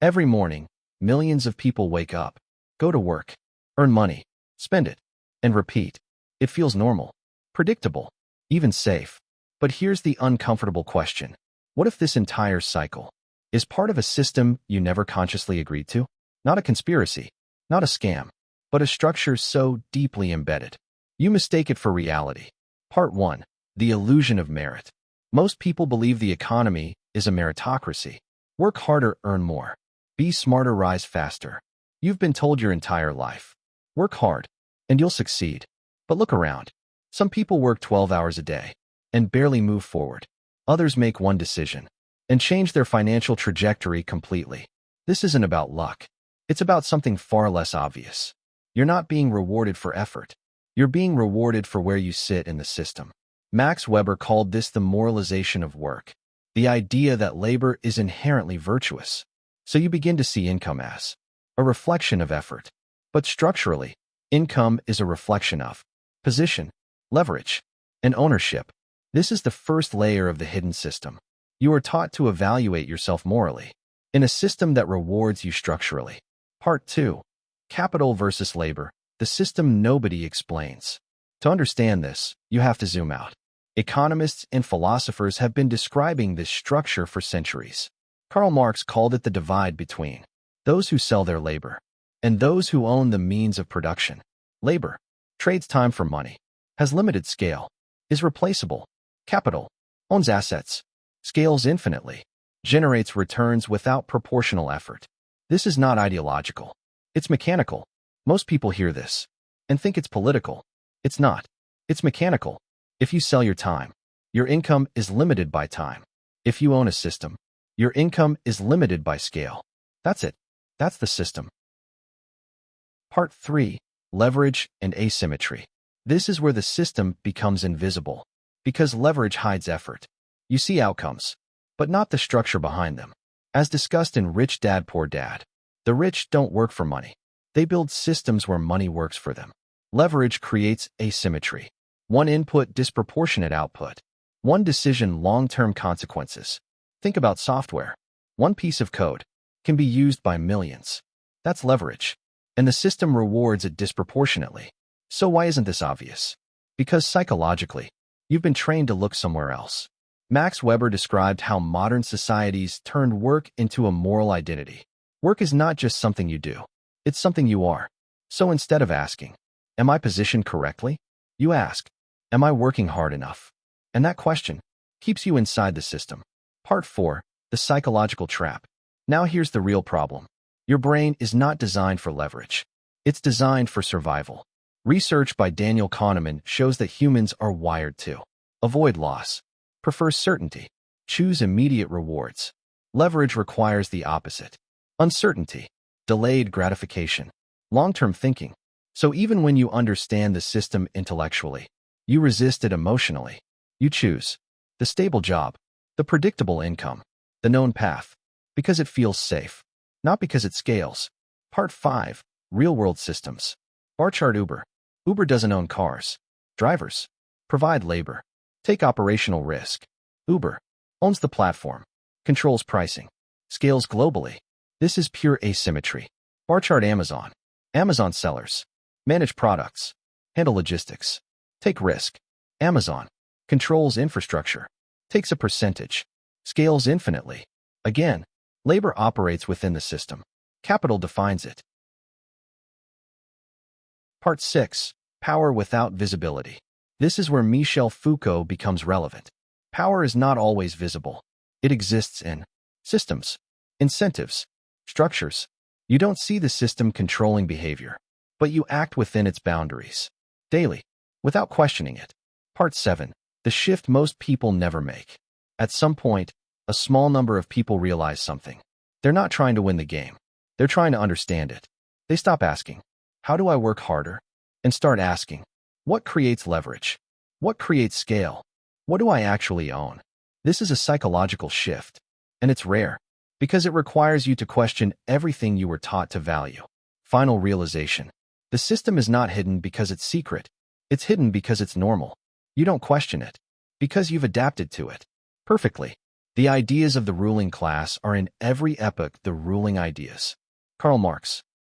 Every morning, millions of people wake up, go to work, earn money, spend it, and repeat. It feels normal, predictable, even safe. But here's the uncomfortable question. What if this entire cycle is part of a system you never consciously agreed to? Not a conspiracy, not a scam, but a structure so deeply embedded, you mistake it for reality. Part 1. The illusion of merit. Most people believe the economy is a meritocracy. Work harder, earn more. Be smarter, rise faster. You've been told your entire life. Work hard, and you'll succeed. But look around. Some people work 12 hours a day and barely move forward. Others make one decision and change their financial trajectory completely. This isn't about luck. It's about something far less obvious. You're not being rewarded for effort. You're being rewarded for where you sit in the system. Max Weber called this the moralization of work, the idea that labor is inherently virtuous. So you begin to see income as a reflection of effort. But structurally, income is a reflection of position, leverage, and ownership. This is the first layer of the hidden system. You are taught to evaluate yourself morally in a system that rewards you structurally. Part 2. Capital versus labor, the system nobody explains. To understand this, you have to zoom out. Economists and philosophers have been describing this structure for centuries. Karl Marx called it the divide between those who sell their labor and those who own the means of production. Labor trades time for money, has limited scale, is replaceable. Capital owns assets, scales infinitely, generates returns without proportional effort. This is not ideological. It's mechanical. Most people hear this and think it's political. It's not. It's mechanical. If you sell your time, your income is limited by time. If you own a system, your income is limited by scale. That's it. That's the system. Part 3. Leverage and asymmetry. This is where the system becomes invisible, because leverage hides effort. You see outcomes, but not the structure behind them. As discussed in Rich Dad, Poor Dad, the rich don't work for money. They build systems where money works for them. Leverage creates asymmetry. One input, disproportionate output. One decision, long-term consequences. Think about software. One piece of code can be used by millions. That's leverage. And the system rewards it disproportionately. So why isn't this obvious? Because psychologically, you've been trained to look somewhere else. Max Weber described how modern societies turned work into a moral identity. Work is not just something you do. It's something you are. So instead of asking, am I positioned correctly? You ask, am I working hard enough? And that question keeps you inside the system. Part 4. The psychological trap. Now here's the real problem. Your brain is not designed for leverage. It's designed for survival. Research by Daniel Kahneman shows that humans are wired to avoid loss, prefer certainty, choose immediate rewards. Leverage requires the opposite. Uncertainty, delayed gratification, long-term thinking. So even when you understand the system intellectually, you resist it emotionally. You choose the stable job, the predictable income, the known path, because it feels safe, not because it scales. Part 5. Real-world systems. Bar chart. Uber. Uber doesn't own cars. Drivers provide labor. Take operational risk. Uber owns the platform, controls pricing, scales globally. This is pure asymmetry. Bar chart. Amazon. Amazon sellers manage products, handle logistics, take risk. Amazon controls infrastructure, takes a percentage, scales infinitely. Again, labor operates within the system. Capital defines it. Part 6. Power without visibility. This is where Michel Foucault becomes relevant. Power is not always visible. It exists in systems, incentives, structures. You don't see the system controlling behavior, but you act within its boundaries daily, without questioning it. Part 7. The shift most people never make. At some point, a small number of people realize something. They're not trying to win the game. They're trying to understand it. They stop asking, how do I work harder? And start asking, what creates leverage? What creates scale? What do I actually own? This is a psychological shift, and it's rare because it requires you to question everything you were taught to value. Final realization. The system is not hidden because it's secret. It's hidden because it's normal. You don't question it because you've adapted to it perfectly. The ideas of the ruling class are in every epoch the ruling ideas. Karl Marx.